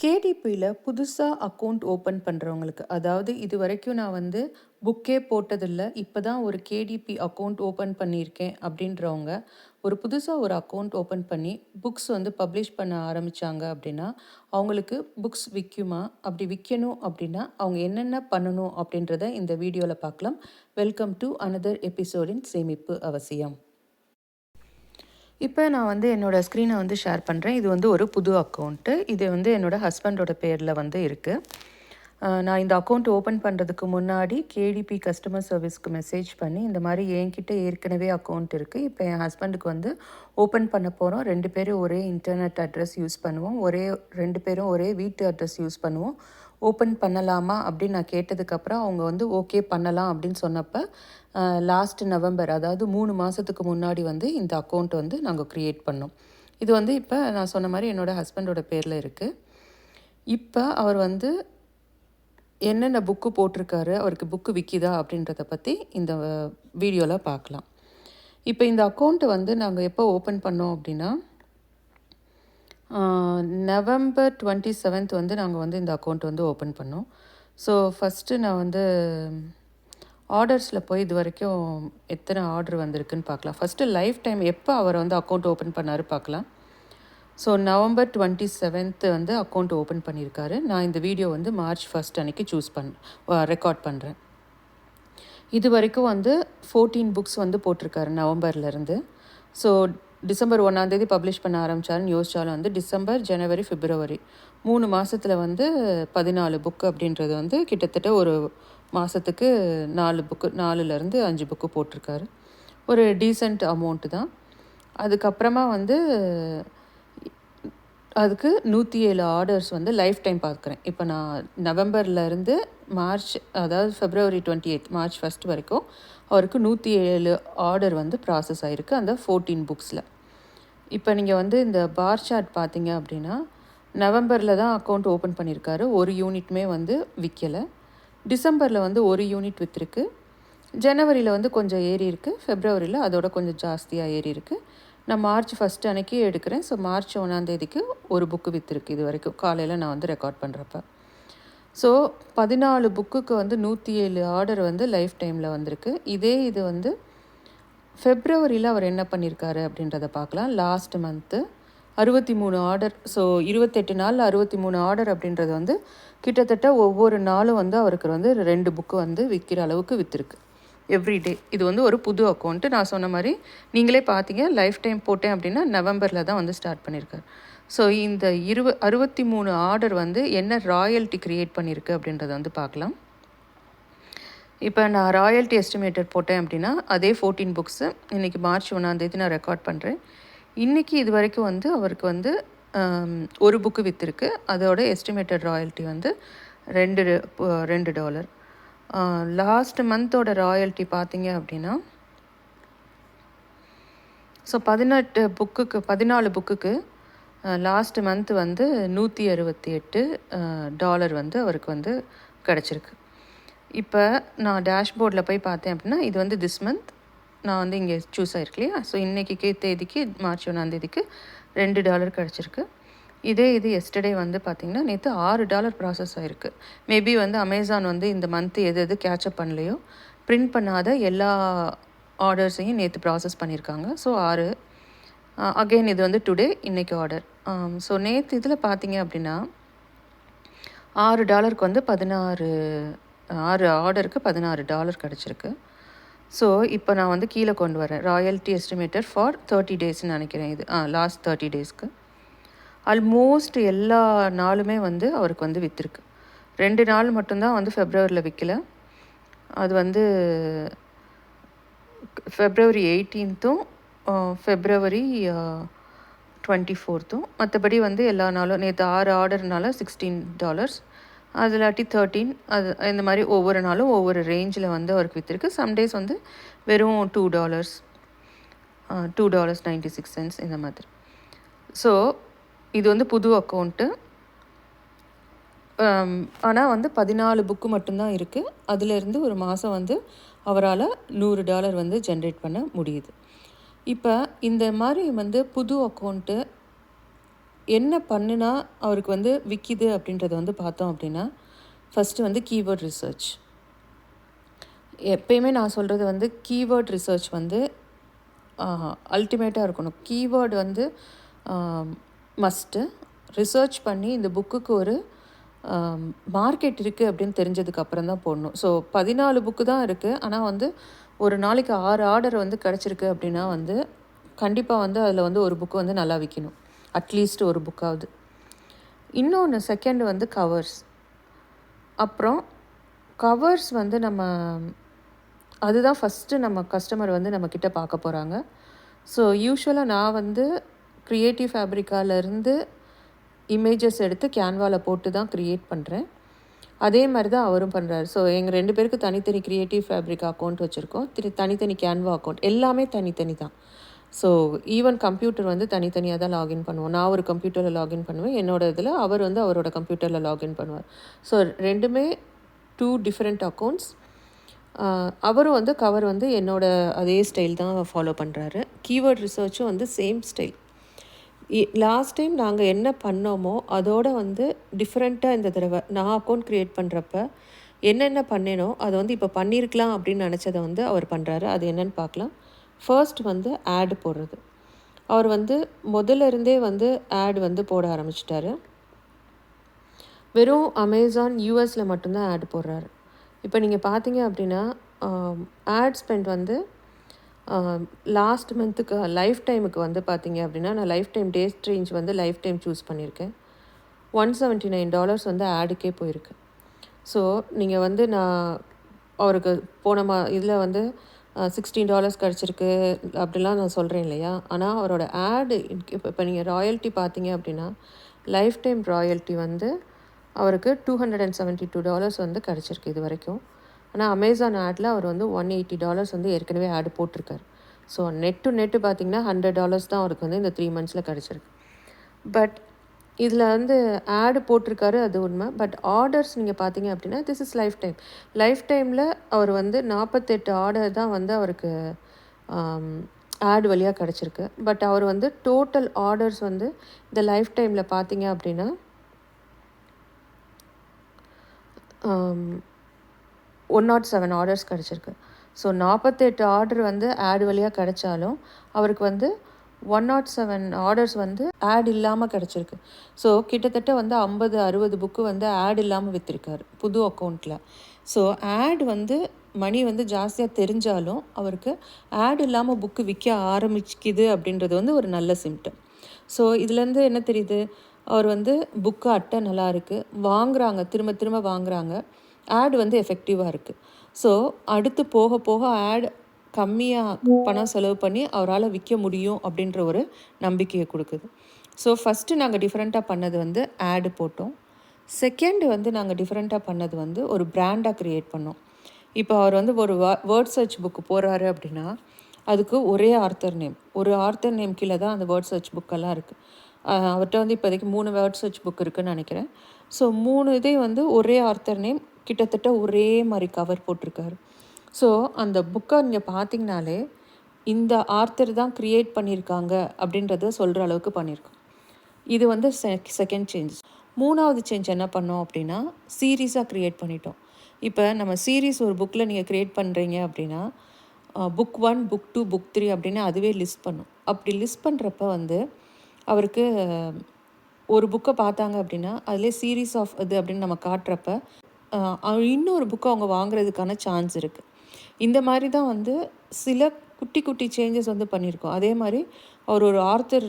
கேடிபியில் புதுசாக account open பண்ணுறவங்களுக்கு, அதாவது இது வரைக்கும் நான் வந்து புக்கே போட்டதில்ல, இப்போ தான் ஒரு கேடிபி அக்கௌண்ட் ஓப்பன் பண்ணியிருக்கேன் அப்படின்றவங்க, ஒரு புதுசாக ஒரு அக்கௌண்ட் ஓப்பன் பண்ணி புக்ஸ் வந்து பப்ளிஷ் பண்ண ஆரம்பித்தாங்க அப்படின்னா, அவங்களுக்கு புக்ஸ் விற்குமா? அப்படி விற்கணும் அப்படின்னா அவங்க என்னென்ன பண்ணணும் அப்படின்றத இந்த வீடியோவில் பார்க்கலாம். வெல்கம் டு அனதர் எபிசோடின் சேமிப்பு அவசியம். இப்போ நான் வந்து என்னோடய ஸ்க்ரீனை வந்து ஷேர் பண்ணுறேன். இது வந்து ஒரு புது அக்கௌண்ட்டு. இது வந்து என்னோடய ஹஸ்பண்டோட பேரில் வந்து இருக்குது. நான் இந்த அக்கௌண்ட் ஓப்பன் பண்ணுறதுக்கு முன்னாடி கேடிபி கஸ்டமர் சர்வீஸ்க்கு மெசேஜ் பண்ணி, இந்த மாதிரி என்கிட்ட ஏற்கனவே அக்கௌண்ட் இருக்குது. இப்போ என் ஹஸ்பண்டுக்கு வந்து ஓப்பன் பண்ண போகிறோம். 2 பேரும் ஒரே இன்டர்நெட் அட்ரஸ் யூஸ் பண்ணுவோம். 2 பேரும் ஒரே வீட்டு அட்ரஸ் யூஸ் பண்ணுவோம். ஓப்பன் பண்ணலாமா அப்படின்னு நான் கேட்டதுக்கப்புறம் அவங்க வந்து ஓகே பண்ணலாம் அப்படின்னு சொன்னப்போ லாஸ்ட் நவம்பர், அதாவது 3 மாதத்துக்கு முன்னாடி வந்து இந்த அக்கௌண்ட் வந்து நாங்கள் க்ரியேட் பண்ணோம். இது வந்து இப்போ நான் சொன்ன மாதிரி என்னோடய ஹஸ்பண்டோட பேரில் இருக்குது. இப்போ அவர் வந்து என்னென்ன புக்கு போட்டிருக்காரு, அவருக்கு புக்கு விற்கிதா அப்படின்றத பற்றி இந்த வீடியோவில் பார்க்கலாம். இப்போ இந்த அக்கௌண்ட்டை வந்து நாங்கள் எப்போ ஓப்பன் பண்ணோம் அப்படின்னா, நவம்பர் 27 வந்து நாங்கள் வந்து இந்த அக்கௌண்ட் வந்து ஓப்பன் பண்ணோம். ஸோ ஃபஸ்ட்டு நான் வந்து ஆர்டர்ஸில் போய் இது வரைக்கும் எத்தனை ஆர்டர் வந்திருக்குன்னு பார்க்கலாம். ஃபஸ்ட்டு லைஃப் டைம் எப்போ அவர் வந்து அக்கௌண்ட் ஓப்பன் பண்ணார் பார்க்கலாம். ஸோ நவம்பர் 27 வந்து அக்கௌண்ட் ஓப்பன் பண்ணியிருக்காரு. நான் இந்த வீடியோ வந்து மார்ச் 1 அன்றைக்கி ரெக்கார்ட் பண்ணுறேன். இது வரைக்கும் வந்து 14 புக்ஸ் வந்து போட்டிருக்காரு நவம்பர்லேருந்து. ஸோ டிசம்பர் 1 பப்ளிஷ் பண்ண ஆரம்பித்தாருன்னு யோசித்தாலும் வந்து டிசம்பர், ஜனவரி, பிப்ரவரி 3 மாதத்தில் வந்து 14 புக்கு அப்படின்றது வந்து கிட்டத்தட்ட ஒரு மாதத்துக்கு 4 புக்கு, 4லேருந்து 5 புக்கு போட்டிருக்காரு. ஒரு டீசெண்ட் அமௌண்ட்டு தான். அதுக்கப்புறமா வந்து அதுக்கு 107 ஆர்டர்ஸ் வந்து லைஃப் டைம் பார்க்குறேன். இப்போ நான் நவம்பர்லேருந்து மார்ச், அதாவது February 28 மார்ச் 1 வரைக்கும் அவருக்கு 107 ஆர்டர் வந்து ப்ராசஸ் ஆகிருக்கு அந்த 14 புக்ஸில். இப்போ நீங்கள் வந்து இந்த பார் சார்ட் பார்த்தீங்க அப்படின்னா, நவம்பரில் தான் அக்கௌண்ட் ஓப்பன் பண்ணியிருக்காரு. ஒரு யூனிட்டுமே வந்து விற்கலை. டிசம்பரில் வந்து ஒரு யூனிட் விற்றுருக்கு. ஜனவரியில் வந்து கொஞ்சம் ஏறி இருக்குது. ஃபெப்ரவரியில் அதோட கொஞ்சம் ஜாஸ்தியாக ஏறி இருக்குது. நான் மார்ச் 1 அன்றைக்கி எடுக்கிறேன். ஸோ மார்ச் 1 ஒரு புக்கு விற்றுருக்கு இது வரைக்கும், காலையில் நான் வந்து ரெக்கார்ட் பண்ணுறப்ப. ஸோ 14 புக்குக்கு வந்து 107 ஆர்டர் வந்து லைஃப் டைமில் வந்திருக்கு. இது வந்து ஃபெப்ரவரியில் அவர் என்ன பண்ணியிருக்காரு அப்படின்றத பார்க்கலாம். Last month 63 order. ஸோ 28 நாளில் 63 ஆர்டர் அப்படின்றது வந்து கிட்டத்தட்ட ஒவ்வொரு நாளும் வந்து அவருக்கு வந்து 2 புக்கு வந்து விற்கிற அளவுக்கு விற்றுருக்கு எவ்ரிடே. இது வந்து ஒரு புது அக்கௌண்ட்டு. நான் சொன்ன மாதிரி நீங்களே பார்த்தீங்க, லைஃப் டைம் போட்டேன் அப்படின்னா நவம்பரில் தான் வந்து ஸ்டார்ட் பண்ணியிருக்காரு. ஸோ இந்த 63 ஆர்டர் வந்து என்ன ராயல்ட்டி க்ரியேட் பண்ணியிருக்கு அப்படின்றத வந்து பார்க்கலாம். இப்போ நான் ராயல்ட்டி எஸ்டிமேட்டட் போட்டேன் அப்படின்னா அதே 14 புக்ஸு இன்றைக்கி மார்ச் 1 நான் ரெக்கார்ட் பண்ணுறேன். இன்றைக்கி இது வரைக்கும் வந்து அவருக்கு வந்து ஒரு புக்கு விற்றுருக்கு. அதோட எஸ்டிமேட்டட் ராயல்ட்டி வந்து $2. லாஸ்ட் மந்தோட ராயல்ட்டி பார்த்தீங்க அப்படின்னா, ஸோ 14 புக்குக்கு லாஸ்ட் மந்த் வந்து $168 வந்து அவருக்கு வந்து கிடச்சிருக்கு. இப்போ நான் டேஷ்போர்டில் போய் பார்த்தேன் அப்படின்னா, இது வந்து திஸ் மந்த் நான் வந்து இங்கே சூஸ் ஆகிருக்கு இல்லையா. ஸோ இன்றைக்கி தேதிக்கு மார்ச் 1 $2 கிடச்சிருக்கு. இது எஸ்டர்டே வந்து பார்த்திங்கன்னா நேற்று $6 ப்ராசஸ் ஆகிருக்கு. மேபி வந்து அமேசான் வந்து இந்த மந்த்து எது கேட்சப் பண்ணலையோ பிரிண்ட் பண்ணாத எல்லா ஆர்டர்ஸையும் நேற்று ப்ராசஸ் பண்ணியிருக்காங்க. ஸோ 6 அகெயின் இது வந்து டுடே, இன்றைக்கி ஆர்டர். ஸோ நேற்று இதில் பார்த்தீங்க அப்படின்னா $6 வந்து 6 ஆர்டருக்கு $16 கிடச்சிருக்கு. ஸோ இப்போ நான் வந்து கீழே கொண்டு வரேன். ராயல்ட்டி எஸ்டிமேட்டட் ஃபார் 30 டேஸ்ன்னு நினைக்கிறேன். இது லாஸ்ட் 30 டேஸ்க்கு ஆல்மோஸ்ட் எல்லா நாளுமே வந்து அவருக்கு வந்து விற்றுருக்கு. 2 நாள் மட்டும்தான் வந்து ஃபெப்ரவரியில் விற்கல. அது வந்து February 18 February 24. மற்றபடி வந்து எல்லா நாளும் நேற்று 6 ஆர்டர்னால $16, அது இல்லாட்டி 13, அது இந்த மாதிரி ஒவ்வொரு நாளும் ஒவ்வொரு ரேஞ்சில் வந்து அவருக்கு விற்றுருக்கு. சம்டேஸ் வந்து வெறும் $2, $2.96 இந்த மாதிரி. ஸோ இது வந்து புது அக்கௌண்ட்டு. ஆனால் வந்து 14 புக்கு மட்டும்தான் இருக்குது. அதிலேருந்து ஒரு மாதம் வந்து அவரால் $100 வந்து ஜென்ரேட் பண்ண முடியுது. இப்போ இந்த மாதிரி வந்து புது அக்கௌண்ட்டு என்ன பண்ணுனா அவருக்கு வந்து விற்கிது அப்படின்றத வந்து பார்த்தோம் அப்படின்னா, ஃபஸ்ட்டு வந்து கீவேர்ட் ரிசர்ச். எப்பயுமே நான் சொல்கிறது வந்து கீவேர்ட் ரிசர்ச் வந்து அல்டிமேட்டாக இருக்கணும். கீவேர்டு வந்து மஸ்ட்டு. ரிசர்ச் பண்ணி இந்த புக்குக்கு ஒரு மார்க்கெட் இருக்குது அப்படின்னு தெரிஞ்சதுக்கு அப்புறம் தான் போடணும். ஸோ 14 புக்கு தான் இருக்குது. ஆனால் வந்து ஒரு நாளைக்கு 6 ஆர்டர் வந்து கிடச்சிருக்கு அப்படின்னா வந்து கண்டிப்பாக வந்து அதில் வந்து ஒரு புக்கு வந்து நல்லா விற்கணும். அட்லீஸ்ட் ஒரு புக்காவது. இன்னொன்று செகண்ட் வந்து கவர்ஸ். அப்புறம் கவர்ஸ் வந்து அதுதான் ஃபஸ்ட்டு நம்ம கஸ்டமர் வந்து நம்மக்கிட்ட பார்க்க போகிறாங்க. ஸோ யூஷுவலாக நான் வந்து க்ரியேட்டிவ் ஃபேப்ரிக்காலேருந்து இமேஜஸ் எடுத்து கேன்வாவில் போட்டு தான் க்ரியேட் பண்ணுறேன். அதே மாதிரி தான் அவரும் பண்ணுறாரு. ஸோ எங்கள் 2 பேருக்கு தனித்தனி க்ரியேட்டிவ் ஃபேப்ரிக் அக்கௌண்ட் வச்சுருக்கோம். தனித்தனி கேன்வா அக்கௌண்ட் எல்லாமே தனித்தனி தான். ஸோ ஈவன் கம்ப்யூட்டர் வந்து தனித்தனியாக தான் லாகின் பண்ணுவோம். நான் ஒரு கம்ப்யூட்டரில் லாகின் பண்ணுவேன். என்னோடய இதில் அவர் வந்து அவரோட கம்ப்யூட்டரில் லாகின் பண்ணுவார். ஸோ 2மே 2 டிஃப்ரெண்ட் அக்கௌண்ட்ஸ். அவரும் வந்து கவர் வந்து என்னோட அதே ஸ்டைல் தான் ஃபாலோ பண்ணுறாரு. கீவேர்ட் ரிசர்ச்சும் வந்து சேம் ஸ்டைல். லாஸ்ட் டைம் நாங்கள் என்ன பண்ணோமோ அதோட வந்து டிஃப்ரெண்ட்டாக இந்த தடவை நான் அக்கௌண்ட் க்ரியேட் பண்ணுறப்ப என்னென்ன பண்ணேனோ அதை வந்து இப்போ பண்ணியிருக்கலாம் அப்படின்னு நினச்சதை வந்து அவர் பண்ணுறாரு. அது என்னென்னு பார்க்கலாம். ஃபர்ஸ்ட் வந்து ஆடு போடுறது. அவர் வந்து முதல்ல இருந்தே வந்து ஆட் வந்து போட ஆரம்பிச்சிட்டாரு. வெறும் அமேசான் யூஎஸில் மட்டும்தான் ஆட் போடுறாரு. இப்போ நீங்கள் பார்த்தீங்க அப்படின்னா ஆட் ஸ்பெண்ட் வந்து லாஸ்ட் மந்த்துக்கு லைஃப் டைமுக்கு வந்து பார்த்தீங்க அப்படின்னா நான் லைஃப் டைம் டேஸ்ட் ரேஞ்ச் வந்து லைஃப் டைம் சூஸ் பண்ணியிருக்கேன். $179 வந்து ஆடுக்கே போயிருக்கு. ஸோ நீங்கள் வந்து நான் அவருக்கு போன இதில் வந்து $16 கிடச்சிருக்கு அப்படிலாம் நான் சொல்கிறேன் இல்லையா. ஆனால் அவரோட ஆடு இப்போ நீங்கள் ராயல்ட்டி பார்த்தீங்க அப்படின்னா லைஃப் டைம் ராயல்ட்டி வந்து அவருக்கு $272 வந்து கிடச்சிருக்கு இது வரைக்கும். ஆனால் அமேசான் ஆடில் அவர் வந்து $180 வந்து ஏற்கனவே ஆடு போட்டிருக்காரு. ஸோ நெட்டு பார்த்தீங்கன்னா $100 தான் அவருக்கு வந்து இந்த 3 மந்த்ஸில் கிடச்சிருக்கு. பட் இதில் வந்து ஆடு போட்டிருக்காரு, அது உண்மை. பட் ஆர்டர்ஸ் நீங்கள் பார்த்தீங்க அப்படின்னா this is life time. Life டைமில் அவர் வந்து 48 ஆர்டர் தான் வந்து அவருக்கு ஆடு வழியாக கிடச்சிருக்கு. பட் அவர் வந்து டோட்டல் ஆர்டர்ஸ் வந்து இந்த லைஃப் டைமில் பார்த்தீங்க அப்படின்னா 107 ஆர்டர்ஸ் கிடச்சிருக்கு. ஸோ 48 ஆர்டர் வந்து ஆடு வழியாக கிடச்சாலும் அவருக்கு வந்து 107 ஆர்டர்ஸ் வந்து ஆட் இல்லாமல் கிடச்சிருக்கு. ஸோ கிட்டத்தட்ட வந்து 50-60 புக்கு வந்து ஆட் இல்லாமல் விற்றுருக்காரு புது அக்கௌண்ட்டில். ஸோ ஆட் வந்து மணி வந்து ஜாஸ்தியாக தெரிஞ்சாலும் அவருக்கு ஆட் இல்லாமல் புக்கு விற்க ஆரம்பிக்குது அப்படின்றது வந்து ஒரு நல்ல சிம்டம். ஸோ இதுலேருந்து என்ன தெரியுது, அவர் வந்து புக்கு அட்டை நல்லா இருக்குது, வாங்குகிறாங்க, திரும்ப திரும்ப வாங்குகிறாங்க, ஆட் வந்து எஃபெக்டிவாக இருக்குது. ஸோ அடுத்து போக போக ஆட் கம்மியாக பணம் செலவு பண்ணி அவரால் விற்க முடியும் அப்படின்ற ஒரு நம்பிக்கையை கொடுக்குது. ஸோ ஃபஸ்ட்டு நாங்கள் டிஃப்ரெண்ட்டாக பண்ணது வந்து ஆடு போட்டோம். செகண்டு வந்து நாங்கள் டிஃப்ரெண்ட்டாக பண்ணது வந்து ஒரு பிராண்டாக க்ரியேட் பண்ணோம். இப்போ அவர் வந்து ஒரு வேர்ட் சர்ச் புக்கு போகிறாரு அப்படின்னா அதுக்கு ஒரே ஆர்த்தர் நேம், ஒரு ஆர்த்தர் நேம் கீழே தான் அந்த வேர்ட் சர்ச் புக்கெல்லாம் இருக்குது. அவர்கிட்ட வந்து இப்போதைக்கு 3 வேர்ட் சர்ச் புக் இருக்குதுன்னு நினைக்கிறேன். ஸோ 3 இதே வந்து ஒரே ஆர்த்தர் நேம், கிட்டத்தட்ட ஒரே மாதிரி கவர் போட்டிருக்காரு. ஸோ அந்த புக்கை நீங்கள் பார்த்தீங்கனாலே இந்த ஆர்த்தர் தான் க்ரியேட் பண்ணியிருக்காங்க அப்படின்றத சொல்கிற அளவுக்கு பண்ணியிருக்கோம். இது வந்து செகண்ட் சேஞ்ச். 3வது சேஞ்ச் என்ன பண்ணோம் அப்படின்னா சீரீஸாக க்ரியேட் பண்ணிட்டோம். இப்போ நம்ம சீரீஸ் ஒரு புக்கில் நீங்கள் க்ரியேட் பண்ணுறீங்க அப்படின்னா புக் 1, புக் 2, புக் 3 அப்படின்னு அதுவே லிஸ்ட் பண்ணும். அப்படி லிஸ்ட் பண்ணுறப்ப வந்து அவருக்கு ஒரு புக்கை பார்த்தாங்க அப்படின்னா அதிலே சீரீஸ் ஆஃப் இது அப்படின்னு நம்ம காட்டுறப்ப இன்னொரு புக்கை அவங்க வாங்குறதுக்கான சான்ஸ் இருக்குது. இந்த மாதிரி தான் வந்து சில குட்டி குட்டி சேஞ்சஸ் வந்து பண்ணியிருக்கோம். அதே மாதிரி அவர் ஒரு ஆர்த்தர்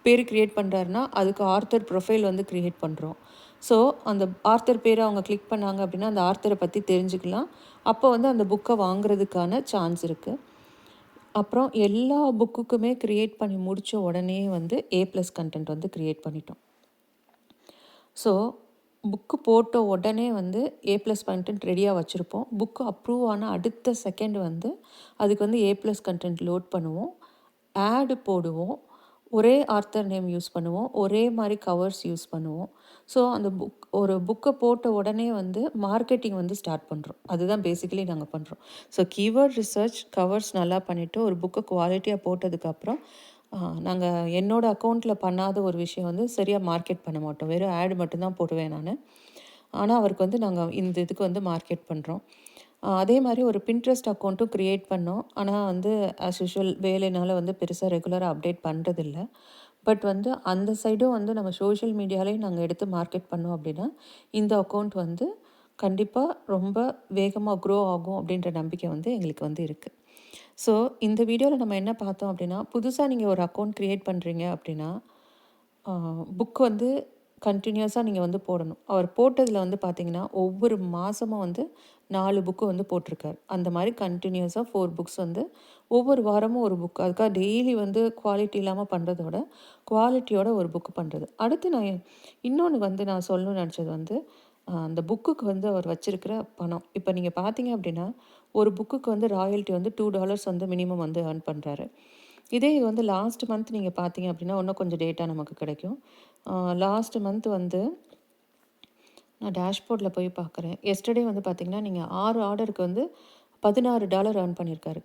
பேர் க்ரியேட் பண்ணுறாருன்னா அதுக்கு ஆர்த்தர் ப்ரொஃபைல் வந்து க்ரியேட் பண்ணுறோம். ஸோ அந்த ஆர்த்தர் பேரை அவங்க கிளிக் பண்ணாங்க அப்படின்னா அந்த ஆர்த்தரை பற்றி தெரிஞ்சுக்கலாம். அப்போ வந்து அந்த புக்கை வாங்குறதுக்கான சான்ஸ் இருக்குது. அப்புறம் எல்லா புக்குக்குமே க்ரியேட் பண்ணி முடித்த உடனே வந்து A+ கண்டென்ட் வந்து க்ரியேட் பண்ணிட்டோம். ஸோ புக்கு போட்ட உடனே வந்து A+ கண்டென்ட் ரெடியாக வச்சுருப்போம். புக்கு அப்ரூவ் ஆன அடுத்த செகண்ட் வந்து அதுக்கு வந்து A+ கண்டென்ட் லோட் பண்ணுவோம், ஆடு போடுவோம், ஒரே ஆர்த்தர் நேம் யூஸ் பண்ணுவோம், ஒரே மாதிரி கவர்ஸ் யூஸ் பண்ணுவோம். ஸோ அந்த ஒரு புக்கை போட்ட உடனே வந்து மார்க்கெட்டிங் வந்து ஸ்டார்ட் பண்ணுறோம். அதுதான் பேசிக்கலி நாங்கள் பண்ணுறோம். ஸோ கீவேர்ட் ரிசர்ச், கவர்ஸ் நல்லா பண்ணிவிட்டு ஒரு புக்கை குவாலிட்டியாக போட்டதுக்கப்புறம் நாங்கள் என்னோடய அக்கௌண்ட்டில் பண்ணாத ஒரு விஷயம் வந்து சரியாக மார்க்கெட் பண்ண மாட்டோம். வெறும் ஆட் மட்டும்தான் போடுவேன் நான். ஆனால் அவருக்கு வந்து நாங்கள் இந்த இதுக்கு வந்து மார்க்கெட் பண்ணுறோம். அதே மாதிரி ஒரு பின்ட்ரெஸ்ட் அக்கௌண்ட்டும் க்ரியேட் பண்ணோம். ஆனால் வந்து ஆஸ் யூஷுவல் வேலைனால வந்து பெருசாக ரெகுலராக அப்டேட் பண்ணுறதில்ல. பட் வந்து அந்த சைடும் வந்து நம்ம சோஷியல் மீடியாலேயும் நாங்கள் எடுத்து மார்க்கெட் பண்ணோம் அப்படின்னா, இந்த அக்கௌண்ட் வந்து கண்டிப்பாக ரொம்ப வேகமாக க்ரோ ஆகும் அப்படின்ற நம்பிக்கை வந்து எங்களுக்கு வந்து இருக்குது. ஸோ இந்த வீடியோவில் நம்ம என்ன பார்த்தோம் அப்படின்னா, புதுசாக நீங்கள் ஒரு அக்கௌண்ட் க்ரியேட் பண்ணுறீங்க அப்படின்னா, புக் வந்து கன்டினியூஸாக நீங்கள் வந்து போடணும். அவர் போட்டதில் வந்து பார்த்தீங்கன்னா, ஒவ்வொரு மாதமும் வந்து 4 புக்கு வந்து போட்டிருக்காரு. அந்த மாதிரி கன்டினியூஸாக 4 புக்ஸ் வந்து ஒவ்வொரு வாரமும் ஒரு புக். அதுக்காக டெய்லி வந்து குவாலிட்டி இல்லாமல் பண்ணுறதோட, குவாலிட்டியோட ஒரு புக்கு பண்ணுறது. அடுத்து நான் இன்னொன்று வந்து நான் சொல்லணும்னு நினச்சது வந்து, அந்த புக்குக்கு வந்து அவர் வச்சிருக்கிற பணம். இப்போ நீங்கள் பார்த்தீங்க அப்படின்னா, ஒரு புக்குக்கு வந்து ராயல்ட்டி வந்து $2 வந்து மினிமம் வந்து ஏர்ன் பண்ணுறாரு. இதே இது வந்து லாஸ்ட் மந்த் நீங்கள் பார்த்தீங்க அப்படின்னா, இன்னும் கொஞ்சம் டேட்டா நமக்கு கிடைக்கும். லாஸ்ட் மந்த் வந்து நான் டேஷ்போர்டில் போய் பார்க்குறேன். எஸ்டர்டே வந்து பார்த்தீங்கன்னா, நீங்கள் 6 ஆர்டருக்கு வந்து $16 ஏர்ன் பண்ணியிருக்காரு.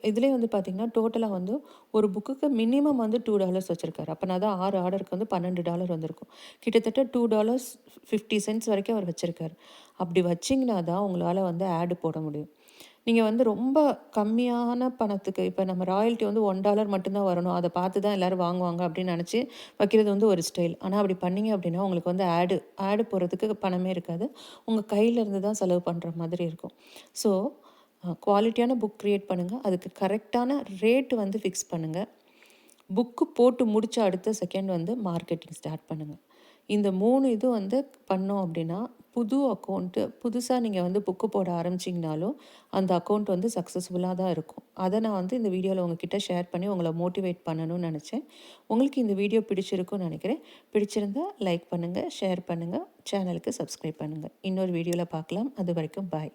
இதிலே வந்து பார்த்தீங்கன்னா, டோட்டலாக வந்து ஒரு புக்குக்கு மினிமம் வந்து $2 வச்சிருக்காரு. அப்போனா தான் 6 ஆர்டருக்கு வந்து $12 வந்திருக்கும். கிட்டத்தட்ட $2.50 வரைக்கும் அவர் வச்சிருக்காரு. அப்படி வச்சிங்கன்னா தான் உங்களால் வந்து ஆட் போட முடியும். நீங்கள் வந்து ரொம்ப கம்மியான பணத்துக்கு இப்போ நம்ம ராயல்ட்டி வந்து $1 மட்டும்தான் வரணும். அதை பார்த்து தான் எல்லோரும் வாங்குவாங்க அப்படின்னு நினச்சி வைக்கிறது வந்து ஒரு ஸ்டைல். ஆனால் அப்படி பண்ணீங்க அப்படின்னா உங்களுக்கு வந்து ஆடு போடுறதுக்கு பணமே இருக்காது. உங்கள் கையிலேருந்து தான் செலவு பண்ணுற மாதிரி இருக்கும். ஸோ குவாலிட்டியான புக் க்ரியேட் பண்ணுங்கள். அதுக்கு கரெக்டான ரேட்டு வந்து ஃபிக்ஸ் பண்ணுங்கள். புக்கு போட்டு முடித்த அடுத்த செகண்ட் வந்து மார்க்கெட்டிங் ஸ்டார்ட் பண்ணுங்கள். இந்த 3 இது வந்து பண்ணோம் அப்படின்னா, புது அக்கௌண்ட்டு புதுசாக நீங்கள் வந்து புக்கு போட ஆரம்பிச்சிங்கனாலும், அந்த அக்கௌண்ட் வந்து சக்ஸஸ்ஃபுல்லாக தான் இருக்கும். அதை நான் வந்து இந்த வீடியோவில் உங்ககிட்ட ஷேர் பண்ணி உங்களை மோட்டிவேட் பண்ணணும்னு நினச்சேன். உங்களுக்கு இந்த வீடியோ பிடிச்சிருக்கும்னு நினைக்கிறேன். பிடிச்சிருந்தா லைக் பண்ணுங்கள், ஷேர் பண்ணுங்கள், சேனலுக்கு சப்ஸ்கிரைப் பண்ணுங்கள். இன்னொரு வீடியோவில் பார்க்கலாம். அது வரைக்கும் பாய்.